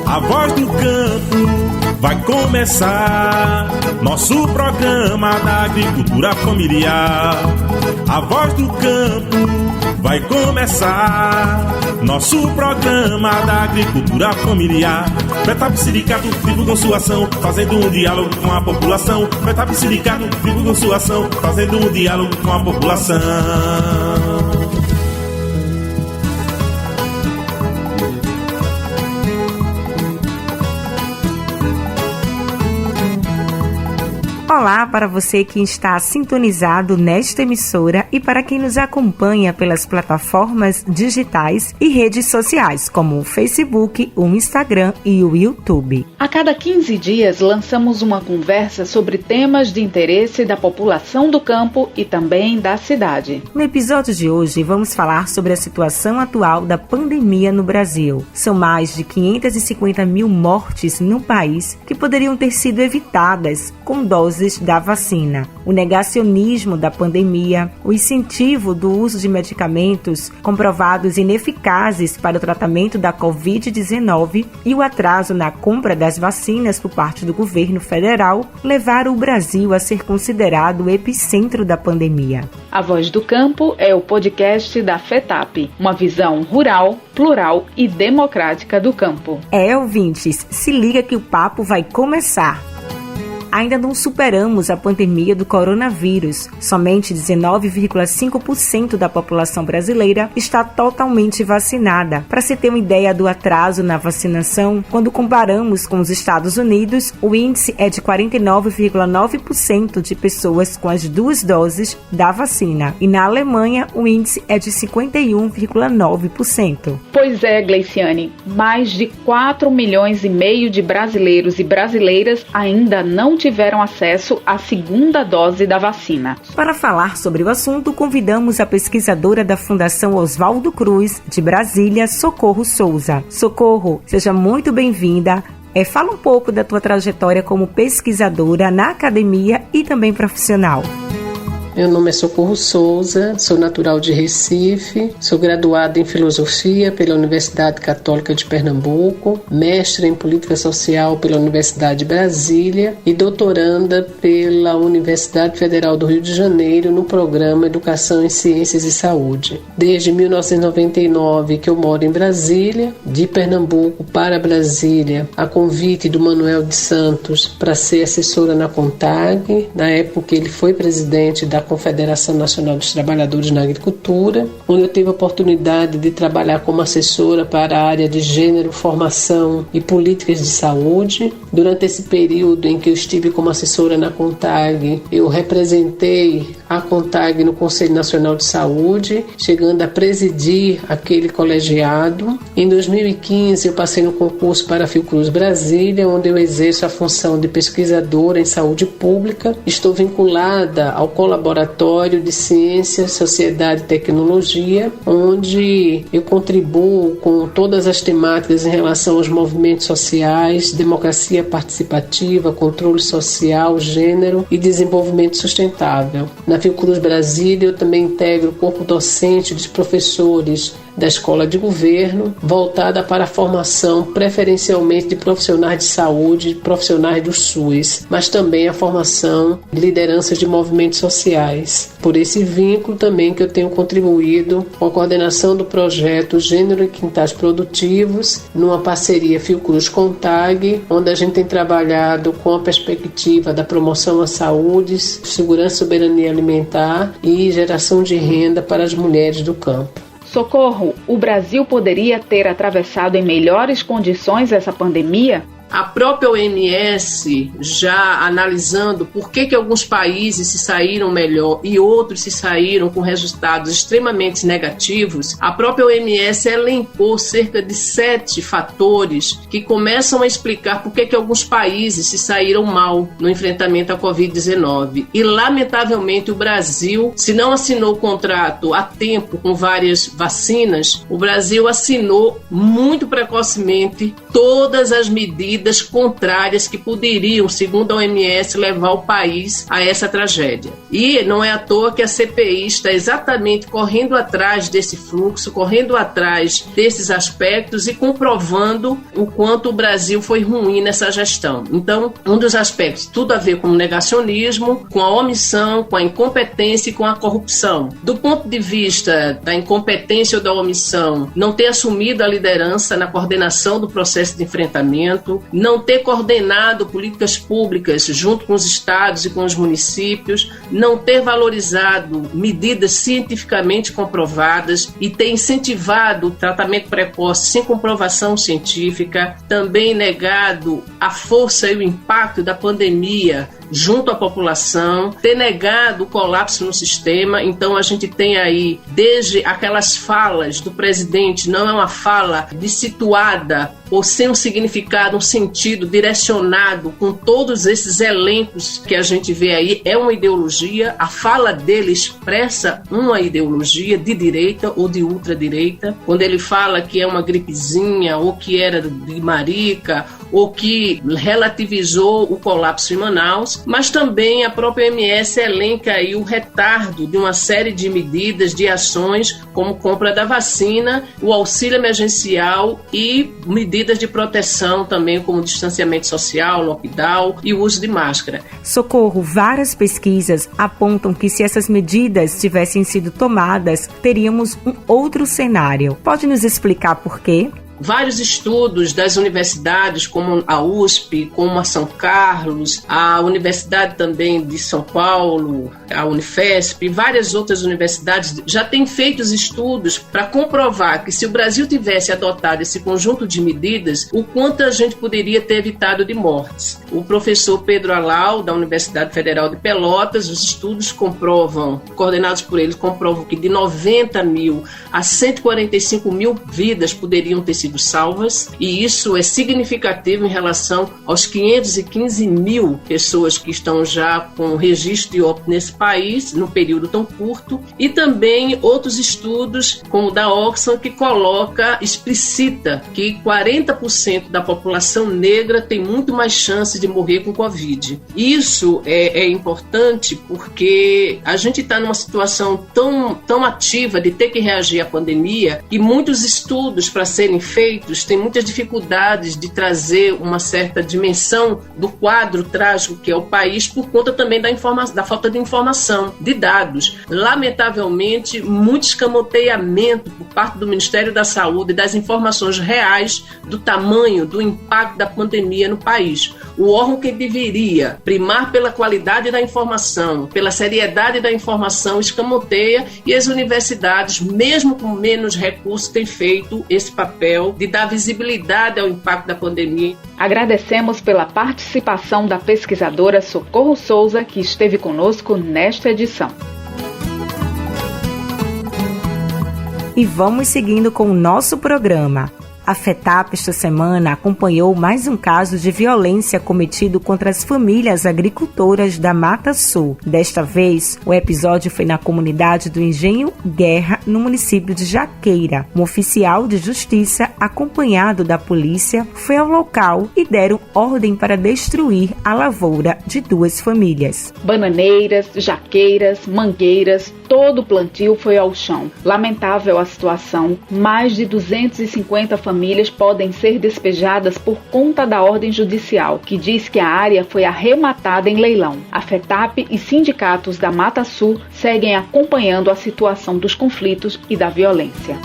A Voz do Campo vai começar, nosso programa da agricultura familiar. A Voz do Campo vai começar, nosso programa da agricultura familiar. Petap Sindicato divulgam sua ação, fazendo um diálogo com a população. Petap Sindicato divulgam sua ação, fazendo um diálogo com a população. Olá para você que está sintonizado nesta emissora e para quem nos acompanha pelas plataformas digitais e redes sociais como o Facebook, o Instagram e o YouTube. A cada 15 dias lançamos uma conversa sobre temas de interesse da população do campo e também da cidade. No episódio de hoje vamos falar sobre a situação atual da pandemia no Brasil. São mais de 550 mil mortes no país que poderiam ter sido evitadas com doses da vacina, o negacionismo da pandemia, o incentivo do uso de medicamentos comprovados ineficazes para o tratamento da Covid-19 e o atraso na compra das vacinas por parte do governo federal levaram o Brasil a ser considerado o epicentro da pandemia. A Voz do Campo é o podcast da FETAP, uma visão rural, plural e democrática do campo. Ouvintes, se liga que o papo vai começar. Ainda não superamos a pandemia do coronavírus. Somente 19,5% da população brasileira está totalmente vacinada. Para se ter uma ideia do atraso na vacinação, quando comparamos com os Estados Unidos, o índice é de 49,9% de pessoas com as 2 doses da vacina. E na Alemanha, o índice é de 51,9%. Pois é, Gleiciane, mais de 4,5 milhões de brasileiros e brasileiras ainda não tiveram acesso à segunda dose da vacina. Para falar sobre o assunto, convidamos a pesquisadora da Fundação Oswaldo Cruz, de Brasília, Socorro Souza. Socorro, seja muito bem-vinda. Fala um pouco da tua trajetória como pesquisadora na academia e também profissional. Meu nome é Socorro Souza, sou natural de Recife, sou graduada em Filosofia pela Universidade Católica de Pernambuco, mestre em Política Social pela Universidade de Brasília e doutoranda pela Universidade Federal do Rio de Janeiro no programa Educação em Ciências e Saúde. Desde 1999 que eu moro em Brasília, de Pernambuco para Brasília, a convite do Manuel de Santos para ser assessora na CONTAG, na época que ele foi presidente da Confederação Nacional dos Trabalhadores na Agricultura, onde eu tive a oportunidade de trabalhar como assessora para a área de gênero, formação e políticas de saúde. Durante esse período em que eu estive como assessora na CONTAG, eu representei a CONTAG no Conselho Nacional de Saúde, chegando a presidir aquele colegiado. Em 2015, eu passei no concurso para a Fiocruz Brasília, onde eu exerço a função de pesquisadora em saúde pública. Estou vinculada ao Laboratório de Ciência, Sociedade e Tecnologia, onde eu contribuo com todas as temáticas em relação aos movimentos sociais, democracia participativa, controle social, gênero e desenvolvimento sustentável. Na Fiocruz Brasília, eu também integro o corpo docente dos professores da Escola de Governo, voltada para a formação preferencialmente de profissionais de saúde, profissionais do SUS, mas também a formação de lideranças de movimentos sociais. Por esse vínculo também que eu tenho contribuído com a coordenação do projeto Gênero em Quintais Produtivos, numa parceria Fiocruz-CONTAG, onde a gente tem trabalhado com a perspectiva da promoção à saúde, segurança e soberania alimentar e geração de renda para as mulheres do campo. Socorro, o Brasil poderia ter atravessado em melhores condições essa pandemia? A própria OMS, já analisando por que alguns países se saíram melhor e outros se saíram com resultados extremamente negativos, a própria OMS elencou cerca de 7 fatores que começam a explicar por que alguns países se saíram mal no enfrentamento à Covid-19. E, lamentavelmente, o Brasil, se não assinou o contrato a tempo com várias vacinas, o Brasil assinou muito precocemente todas as medidas medidas contrárias que poderiam, segundo a OMS, levar o país a essa tragédia. E não é à toa que a CPI está exatamente correndo atrás desse fluxo, correndo atrás desses aspectos e comprovando o quanto o Brasil foi ruim nessa gestão. Então, um dos aspectos, tudo a ver com o negacionismo, com a omissão, com a incompetência e com a corrupção. Do ponto de vista da incompetência ou da omissão, não ter assumido a liderança na coordenação do processo de enfrentamento, não ter coordenado políticas públicas junto com os estados e com os municípios, não ter valorizado medidas cientificamente comprovadas e ter incentivado o tratamento precoce sem comprovação científica, também negado a força e o impacto da pandemia junto à população, ter negado o colapso no sistema. Então a gente tem aí, desde aquelas falas do presidente, não é uma fala situada ou sem um significado, um sentido direcionado com todos esses elencos que a gente vê aí, é uma ideologia. A fala dele expressa uma ideologia de direita ou de ultradireita. Quando ele fala que é uma gripezinha, ou que era de marica, ou que relativizou o colapso em Manaus, mas também a própria OMS elenca aí o retardo de uma série de medidas, de ações, como compra da vacina, o auxílio emergencial e medidas de proteção também, como distanciamento social, lockdown e o uso de máscara. Socorro, várias pesquisas apontam que se essas medidas tivessem sido tomadas, teríamos um outro cenário. Pode nos explicar por quê? Vários estudos das universidades, como a USP, como a São Carlos, a Universidade também de São Paulo, a Unifesp e várias outras universidades já têm feito estudos para comprovar que se o Brasil tivesse adotado esse conjunto de medidas, o quanto a gente poderia ter evitado de mortes. O professor Pedro Alau, da Universidade Federal de Pelotas, os estudos comprovam, coordenados por ele, comprovam que de 90 mil a 145 mil vidas poderiam ter sido salvas, e isso é significativo em relação aos 515 mil pessoas que estão já com registro de óbito nesse país, num período tão curto, e também outros estudos, como o da Oxfam, que explicita que 40% da população negra tem muito mais chance de morrer com Covid. Isso é importante porque a gente está numa situação tão ativa de ter que reagir à pandemia, e muitos estudos para serem feitos têm muitas dificuldades de trazer uma certa dimensão do quadro trágico que é o país, por conta também da falta de informação, de dados. Lamentavelmente, muito escamoteamento por parte do Ministério da Saúde das informações reais do tamanho, do impacto da pandemia no país. O órgão que deveria primar pela qualidade da informação, pela seriedade da informação, escamoteia, e as universidades, mesmo com menos recursos, têm feito esse papel de dar visibilidade ao impacto da pandemia. Agradecemos pela participação da pesquisadora Socorro Souza, que esteve conosco nesta edição. E vamos seguindo com o nosso programa. A FETAP esta semana acompanhou mais um caso de violência cometido contra as famílias agricultoras da Mata Sul. Desta vez, o episódio foi na comunidade do Engenho Guerra, no município de Jaqueira. Um oficial de justiça, acompanhado da polícia, foi ao local e deram ordem para destruir a lavoura de 2 famílias. Bananeiras, jaqueiras, mangueiras, todo o plantio foi ao chão. Lamentável a situação, mais de 250 famílias podem ser despejadas por conta da ordem judicial, que diz que a área foi arrematada em leilão. A FETAP e sindicatos da Mata Sul seguem acompanhando a situação dos conflitos e da violência.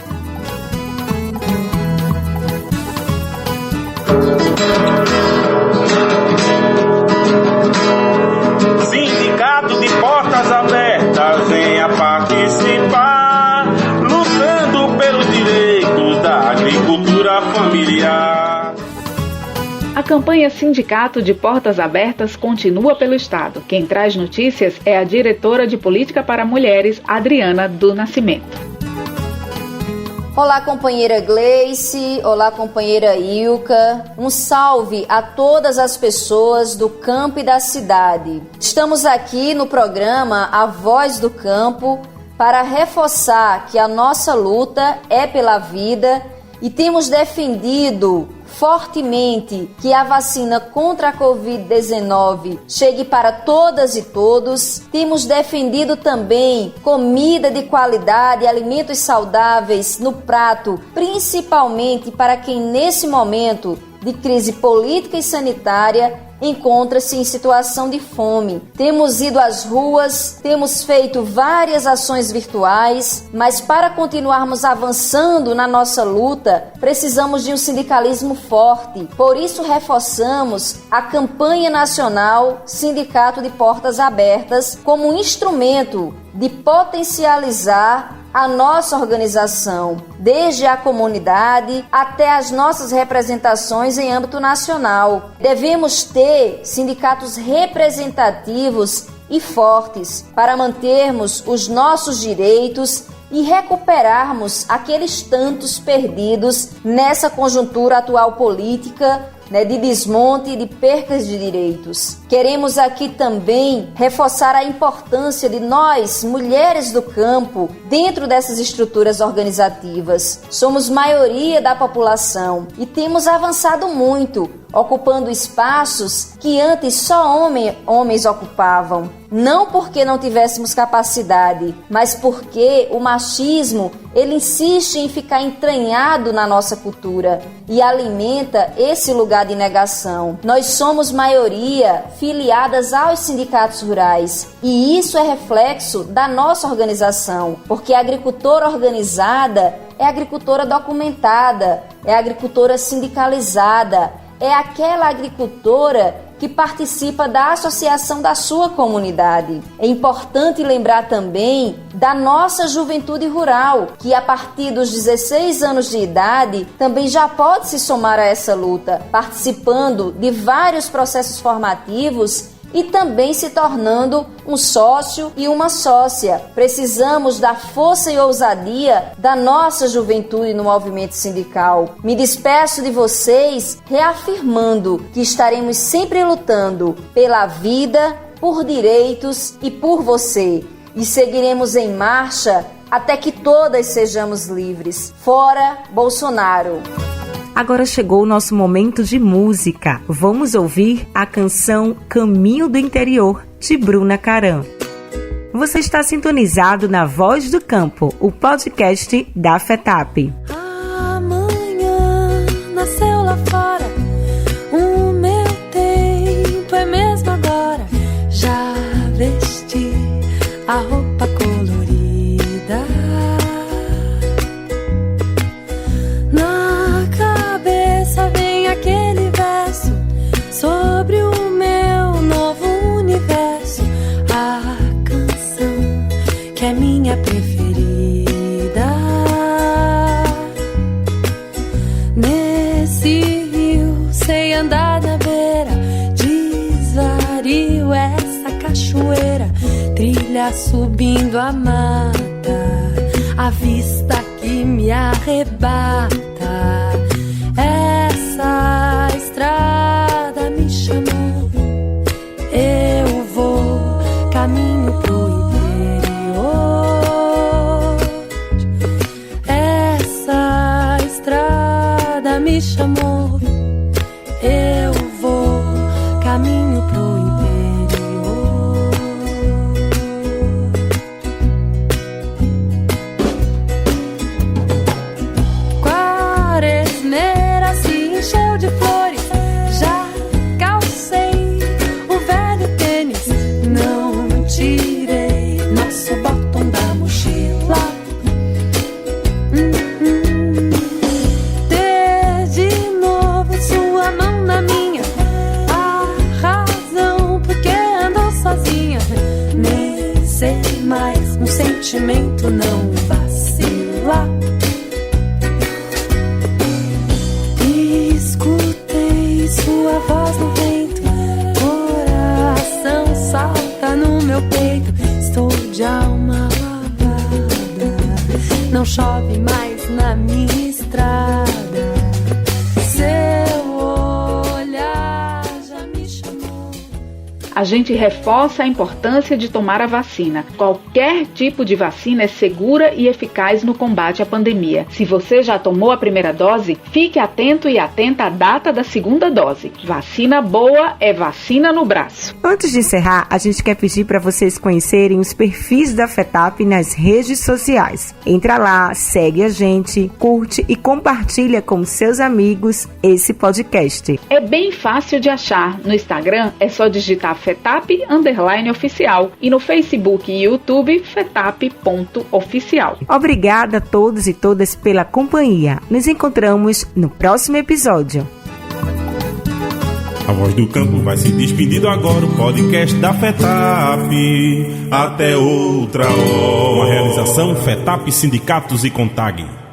Sindicato de Portas Abertas, venha participar, lutando pelos direitos da agricultura familiar. A campanha Sindicato de Portas Abertas continua pelo Estado. Quem traz notícias é a diretora de Política para Mulheres, Adriana do Nascimento. Olá, companheira Gleice, olá, companheira Ilka. Um salve a todas as pessoas do campo e da cidade. Estamos aqui no programa A Voz do Campo para reforçar que a nossa luta é pela vida e temos defendido fortemente que a vacina contra a Covid-19 chegue para todas e todos. Temos defendido também comida de qualidade, alimentos saudáveis no prato, principalmente para quem nesse momento de crise política e sanitária encontra-se em situação de fome. Temos ido às ruas, temos feito várias ações virtuais, mas para continuarmos avançando na nossa luta, precisamos de um sindicalismo forte. Por isso, reforçamos a campanha nacional Sindicato de Portas Abertas como um instrumento de potencializar a nossa organização, desde a comunidade até as nossas representações em âmbito nacional. Devemos ter sindicatos representativos e fortes para mantermos os nossos direitos e recuperarmos aqueles tantos perdidos nessa conjuntura atual política, de desmonte e de percas de direitos. Queremos aqui também reforçar a importância de nós, mulheres do campo, dentro dessas estruturas organizativas. Somos maioria da população e temos avançado muito, ocupando espaços que antes só homens ocupavam. Não porque não tivéssemos capacidade, mas porque o machismo, ele insiste em ficar entranhado na nossa cultura e alimenta esse lugar de negação. Nós somos maioria filiadas aos sindicatos rurais e isso é reflexo da nossa organização, porque a agricultora organizada é a agricultora documentada, é a agricultora sindicalizada, é aquela agricultora que participa da associação da sua comunidade. É importante lembrar também da nossa juventude rural, que a partir dos 16 anos de idade também já pode se somar a essa luta, participando de vários processos formativos e também se tornando um sócio e uma sócia. Precisamos da força e ousadia da nossa juventude no movimento sindical. Me despeço de vocês reafirmando que estaremos sempre lutando pela vida, por direitos e por você. E seguiremos em marcha até que todas sejamos livres. Fora Bolsonaro! Agora chegou o nosso momento de música. Vamos ouvir a canção Caminho do Interior, de Bruna Caram. Você está sintonizado na Voz do Campo, o podcast da FETAP. Amanhã nasceu lá fora, o meu tempo é mesmo agora. Já vesti a roupa colorida, vem aquele verso sobre o meu novo universo, a canção que é minha preferida. Nesse rio sei andar na beira, desvario essa cachoeira, trilha subindo a mata, a vista que me arrebata. Essa estrada me chamou, eu vou caminho pro interior. Essa estrada me chamou, eu vou caminho pro interior. Quaresmeira se encheu de flores, já calcei o velho tênis, não tirei nosso botão da mochila. Ter de novo sua mão na minha, a gente reforça a importância de tomar a vacina. Qualquer tipo de vacina é segura e eficaz no combate à pandemia. Se você já tomou a primeira dose, fique atento e atenta à data da segunda dose. Vacina boa é vacina no braço. Antes de encerrar, a gente quer pedir para vocês conhecerem os perfis da FETAP nas redes sociais. Entra lá, segue a gente, curte e compartilha com seus amigos esse podcast. É bem fácil de achar. No Instagram é só digitar FETAP_oficial e no Facebook e YouTube FETAP.oficial. Obrigada a todos e todas pela companhia. Nos encontramos no próximo episódio. A Voz do Campo vai se despedindo agora, o podcast da FETAP. Até outra hora. Uma realização FETAP, Sindicatos e CONTAG.